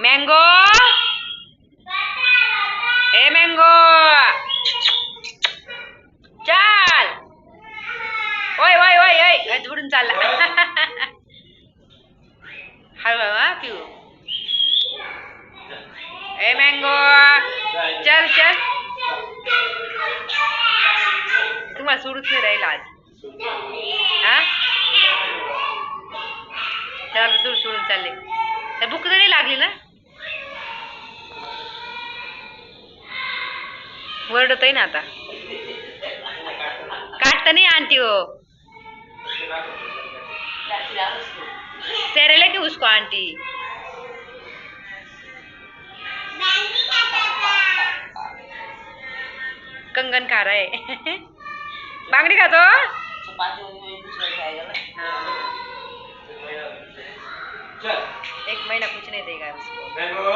Mango ए mango चाल ओय ओय ओय ओय झुडून चालला हळू हा पिऊ ए मँगो चल चल तुम्हाला सोडूच नाही राहील आज हा त्याला सोडून चालले त्या भूक तरी लागली ना वरडत आहे ना आता काटता नहीं आंटी हो सेरेले के उसको आंटी कंगन खा रहा है बांगड़ी खा तो एक महीना कुछ नहीं देगा उसको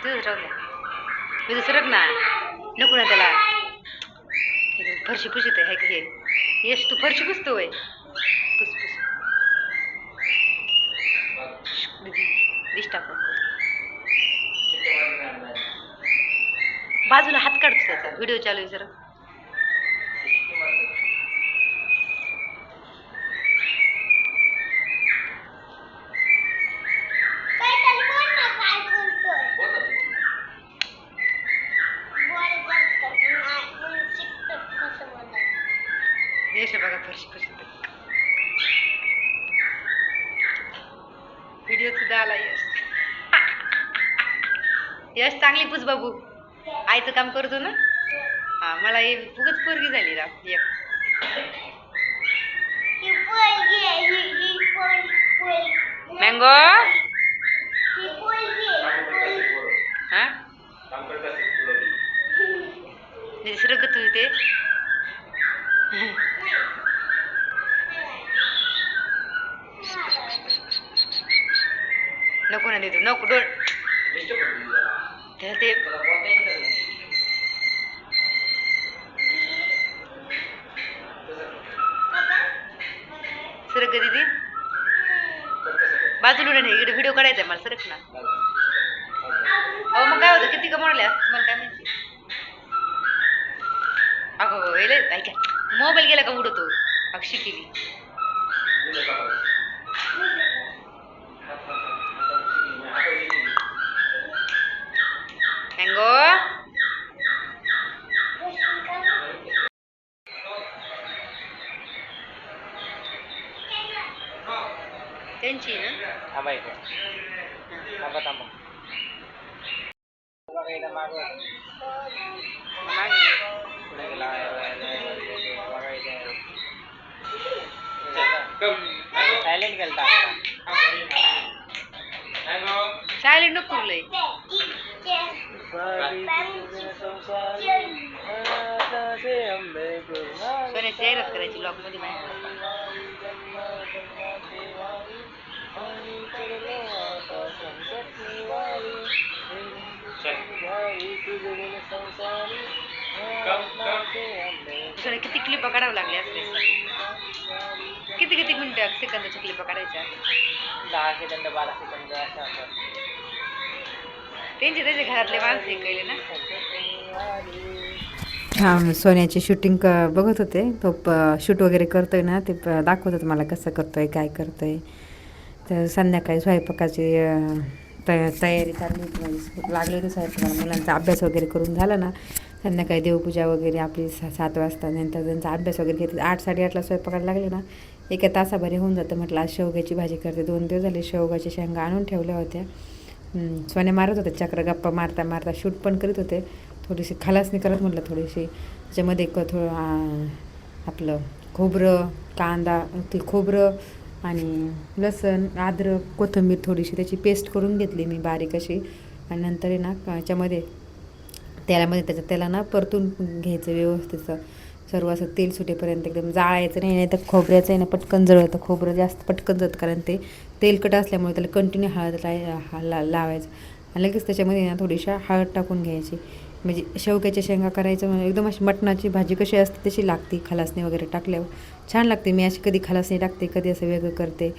तुझं राहू द्या तुझं सरक ना नको ना त्याला फरशी पुसत आहे का हे यश तू फरशी पुसतोय पुस पुस डिस्टर्ब बाजूला हात काढतो त्याचा व्हिडिओ चालू आहे जरा यश बघा फरशी पुसत व्हिडिओ सुद्धा आला यश यश चांगली पुस बाबू आईचं काम करतो ना हा मला हे उगाच पोरगी झाली राव एक मँगो हा सरक तू ते नको ना देतो नको डोळ ते सरक दीदी बाजूला नाही इकडे व्हिडिओ काढायचा मला सरक ना अहो मग काय होतं किती कमावल्या तुम्हाला काय माहिती अगो ऐका मोबाईल गेला का उडतो अक्षी केली मँगो त्यांची ना थांबा थांबा थांबा सायलेंट केलता सायलेंट नको लय सोन्याची जाहिरात करायची ब्लॉग मध्ये किती क्लिप काढावं लागले असते किती किती मिनिटं सेकंदाच्या क्लिप काढायच्या 10 सेकंद 12 सेकंद त्यांचे त्याच्या घरातले माणसं केले ना हां सोन्याची शूटिंग बघत होते तो शूट वगैरे करतोय ना ते दाखवत होतं मला कसं करतोय काय करतोय तर संध्याकाळी स्वयंपाकाची तयारी चालली होती माझी लागली होती स्वयंपाकाला मुलांचा अभ्यास वगैरे करून झाला ना संध्याकाळी देवपूजा वगैरे आपली 7 वाजता नंतर त्यांचा अभ्यास वगैरे घेतला 8 साडेआठला स्वयंपाकाला लागले ना एका तासाभरी होऊन जातं म्हटलं आज शेवग्याची भाजी करते 2 दिवस झाले शेवगाच्या शेंगा आणून ठेवल्या होत्या सोने मारत होते चक्र गप्पा मारता मारता शूट पण करीत होते थोडीशी खलासणी करत म्हटलं थोडीशी त्याच्यामध्ये थोडं आपलं खोबरं कांदा ते खोबरं आणि लसण अद्रक कोथिंबीर थोडीशी त्याची पेस्ट करून घेतली मी बारीक अशी आणि नंतर आहे ना याच्यामध्ये तेलामध्ये त्याच्या तेलानं परतून घ्यायचं व्यवस्थित सर्व असं तेल सुटेपर्यंत एकदम जाळायचं नाही तर खोबऱ्याचं आहे ना पटकन जळतं, खोबरं जास्त पटकन जळतं कारण ते तेलकट असल्यामुळे त्याला कंटिन्यू हळद लावायचं आणि लगेच त्याच्यामध्ये ना थोडीशा हळद टाकून घ्यायची. म्हणजे शेवग्याच्या शेंगा करायचं म्हणजे एकदम अशी मटणाची भाजी कशी असते तशी लागते खलासणी वगैरे टाकल्यावर छान लागते. मी अशी कधी खलासणी टाकते, कधी असं वेगळं करते.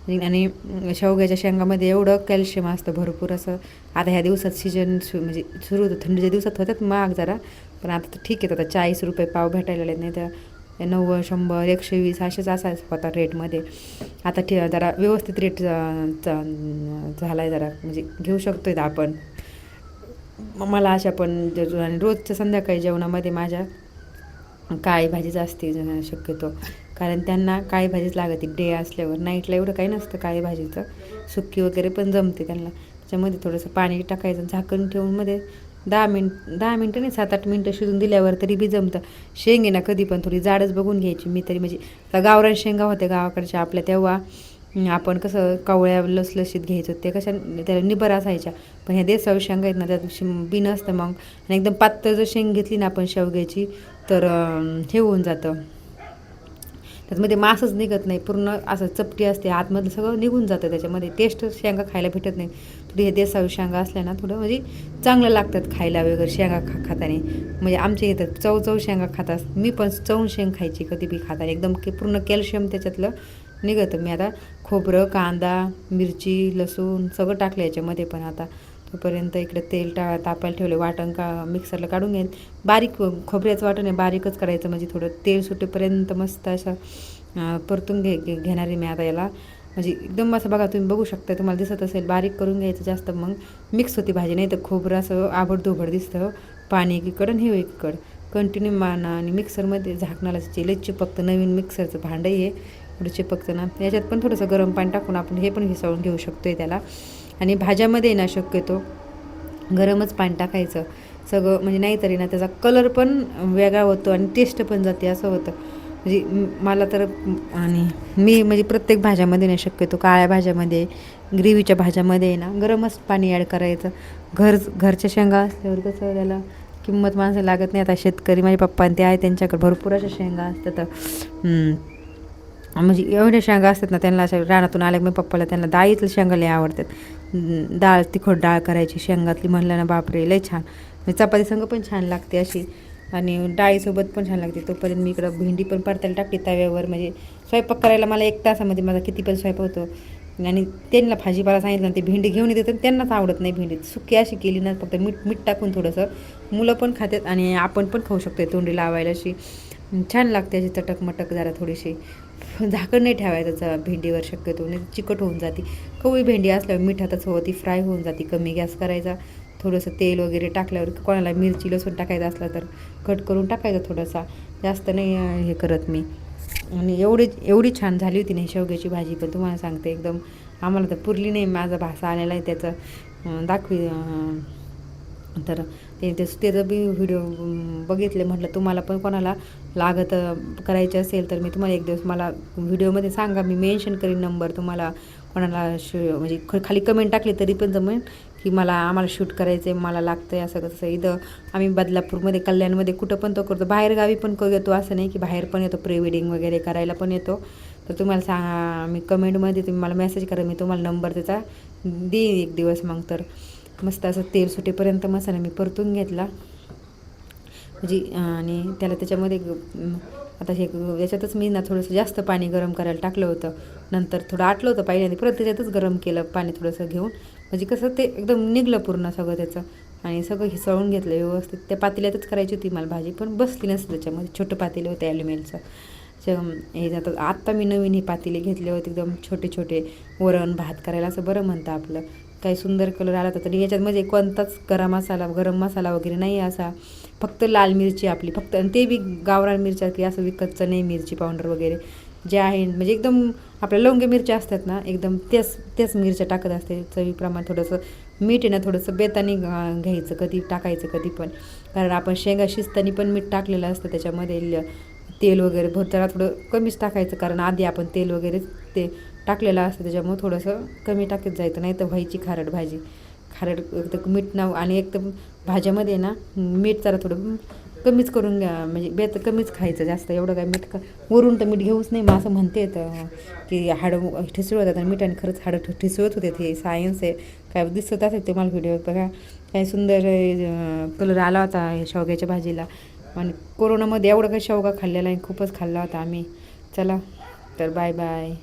आणि शेवग्याच्या शेंगामध्ये एवढं कॅल्शियम असतं भरपूर असं. आता ह्या दिवसात सीजन म्हणजे सुरू होतं, थंडीच्या दिवसात होतात महाग जरा, पण आता तर ठीक आहे. आता 40 रुपये पाव भेटायला लागले, नाही तर 90, 100, 120 असेच असायचं होता रेटमध्ये. आता जरा व्यवस्थित रेट झाला आहे जरा, म्हणजे घेऊ शकतो आहे आपण. मला अशा पण आणि रोजच्या संध्याकाळी जेवणामध्ये माझ्या काळी भाजीच असते शक्यतो, कारण त्यांना काळी भाजीच लागते डे असल्यावर. नाईटला एवढं काही नसतं काळी भाजीचं, सुक्की वगैरे पण जमते त्यांना. त्याच्यामध्ये थोडंसं पाणी टाकायचं, झाकण ठेवून मध्ये 10 मिनटं नाही 7-8 मिनटं शिजून दिल्यावर तरी बी जमतं. शेंगे ना कधी पण थोडी जाडच बघून घ्यायची. मी तरी म्हणजे गावरान शेंगा होत्या गावाकडच्या आपल्या, तेव्हा आपण कसं कवळ्या लसलशीत घ्यायचो, ते कशा त्याला निबर असायच्या. पण ह्या देसावी शेंगा आहेत ना त्यात बी नसतं मग, आणि एकदम पातळ जर शेंग घेतली ना आपण शेवग्याची तर हे होऊन जातं, त्याच्यामध्ये मांसच निघत नाही, पूर्ण असं चपटी असते, आतमधलं सगळं निघून जातं, त्याच्यामध्ये टेस्ट शेंगा खायला भेटत नाही. थोडी हे देसावी शेंगा असल्या ना थोडं म्हणजे चांगलं लागतात खायला वगैरे शेंगा खाताना. म्हणजे आमच्या इथं चव शेंगा खातात, मी पण चवून शेंग खायची कधी बी खाताना, एकदम पूर्ण कॅल्शियम त्याच्यातलं निघतं. मी आता खोबरं, कांदा, मिरची, लसूण सगळं टाकलं याच्यामध्ये. पण आता तोपर्यंत इकडे तेल तापायला ठेवलं, वाटण मिक्सरला काढून घेईल. बारीक खोबऱ्याचं वाटण आहे, बारीकच करायचं, म्हणजे थोडं तेल सुटेपर्यंत मस्त असं परतून घेणार आहे मी आता याला. म्हणजे एकदम असं बघा, तुम्ही बघू शकता, तुम्हाला दिसत असेल, बारीक करून घ्यायचं जास्त, मग मिक्स होती भाजी. नाही तर खोबरं असं आबडधोबड दिसतं, पाणी एकीकडं आणि हे एकीकडं कंटिन्यू माना. आणि मिक्सरमध्ये झाकणाला लई चिपकतं, नवीन मिक्सरचं भांडं आहे थोडं चिपकतं ना, याच्यात पण थोडंसं गरम पाणी टाकून आपण हे पण हिसळून घेऊ शकतो आहे त्याला. आणि भाज्यामध्ये ना शक्यतो गरमच पाणी टाकायचं सगळं, म्हणजे नाहीतरी ना त्याचा कलर पण वेगळा होतो आणि टेस्ट पण जाते, असं होतं. म्हणजे मला तर, आणि मी म्हणजे प्रत्येक भाज्यामध्ये नाही शक्यतो, काळ्या भाज्यामध्ये, ग्रेव्हीच्या भाज्यामध्ये ना गरमच पाणी ॲड करायचं. घरच्या शेंगा असल्यावर कसं त्याला किंमत माणसं लागत नाही. आता शेतकरी माझे पप्पा ते आहे, त्यांच्याकडे भरपूर अशा शेंगा असतात, म्हणजे एवढ्या शेंगा असतात ना, त्यांना अशा रानातून आल्या मी पप्पाला त्यांना डाळीतल्या शेंगा लई आवडतात. डाळ तिखट डाळ करायची शेंगातली म्हणलं ना, बापरे लई छान, म्हणजे चपाती संग पण छान लागते अशी, आणि डाळीसोबत पण छान लागते. तोपर्यंत मी इकडं भेंडी पण परतायला टाकते तव्यावर. म्हणजे स्वयंपाक करायला मला 1 तासामध्ये माझा किती पण स्वयंपाक होतो. आणि त्यांना भाजीपाला सांगितलं ना, ते भेंडी घेऊन येते, तर त्यांनाच आवडत नाही भेंडी. सुकी अशी केली ना, फक्त मीठ टाकून थोडंसं, मुलं पण खातात आणि आपण पण खाऊ शकतो, तोंडी लावायला अशी छान लागते, अशी चटक जरा थोडीशी. झाकण नाही ठेवायचं भेंडीवर शक्यतो, नाही चिकट होऊन जाते. कवळी भेंडी असल्यावर मिठातच ती फ्राय होऊन जाते. कमी गॅस करायचा, थोडंसं तेल वगैरे टाकल्यावर, कोणाला मिरची लसूण टाकायचं असलं तर कट करून टाकायचं थोडासा, जास्त नाही हे करत मी. आणि एवढी छान झाली होती नाही शेवग्याची भाजी, पण तुम्हाला सांगते एकदम आम्हाला तर पुरली नाही. माझा भासा आलेला आहे त्याचं दाखवी, तर त्याचं बी व्हिडिओ बघितले. म्हटलं तुम्हाला पण कोणाला लागत करायचे असेल तर मी तुम्हाला एक दिवस मला व्हिडिओमध्ये सांगा, मी मेन्शन करीन नंबर. तुम्हाला कोणाला म्हणजे खाली कमेंट टाकली तरी पण जमेल की आम्हाला शूट करायचं आहे, मला लागतं आहे असं कसं. इथं आम्ही बदलापूरमध्ये, कल्याणमध्ये कुठं पण तो करतो, बाहेरगावी पण येतो, असं नाही की बाहेर पण येतो, प्री वेडिंग वगैरे करायला पण येतो. तर तुम्हाला सांगा, मी कमेंटमध्ये तुम्ही मला मेसेज करा, मी तुम्हाला नंबर त्याचा देईन एक दिवस. मग तर मस्त असं तेल सुटेपर्यंत मसाला मी परतून घेतला म्हणजे, आणि त्याला त्याच्यामध्ये आता याच्यातच मी ना थोडंसं जास्त पाणी गरम करायला टाकलं होतं. नंतर थोडं आटलं होतं पहिल्यांदा, परत त्याच्यातच गरम केलं पाणी थोडंसं घेऊन, म्हणजे कसं ते एकदम निघलं पूर्ण सगळं त्याचं. आणि सगळं हिसळून घेतलं व्यवस्थित. त्या पातेल्यातच करायची होती मला भाजी, पण बसली नसते त्याच्यामध्ये. छोटं पातेलं होतं ॲल्युमिनियमचं. हे आत्ता मी नवीन हे पातेले घेतले होते, एकदम छोटे वरण भात करायला, असं बरं म्हणतं आपलं. काही सुंदर कलर आला तर याच्यामध्ये कोणताच गरम मसाला वगैरे नाही, असा फक्त लाल मिरची आपली फक्त, आणि ते बी गावरान मिरच्या, की असं विकतचं नाही मिरची पावडर वगैरे जे आहे. म्हणजे एकदम आपल्या लवंगी मिरच्या असतात ना, एकदम त्याच मिरच्या टाकत असते. चवीप्रमाणे थोडंसं मीठ आहे ना, थोडंसं बेतानी घ्यायचं, कधी टाकायचं कधी पण, कारण आपण शेंगा शिजताना पण मीठ टाकलेलं असतं त्याच्यामध्ये. तेल वगैरे भरताना थोडं कमीच टाकायचं, कारण आधी आपण तेल वगैरे ते टाकलेलं असतं, त्याच्यामुळे थोडंसं कमी टाकत जायचं, नाही तर व्हायची खारट भाजी. खारट एक तर मीठ नाव आणि एक तर भाज्यामध्ये ना मीठ जरा थोडं कमीच करून घ्या, म्हणजे बेत कमीच खायचं, जास्त एवढं काय मीठ वरून तर मीठ घेऊच नाही. मग असं म्हणते तर की हाडं ठिसूळ होतात आणि मिठाने खरंच हाडं ठिसूळत होते. हे सायन्स आहे, काय दिसत असेल ते मला व्हिडिओ बघा. काय सुंदर कलर आला होता शेवग्याच्या भाजीला. आणि कोरोनामध्ये एवढं काही शेवगा खाल्लेला आहे, खूपच खाल्ला होता आम्ही. चला तर बाय बाय.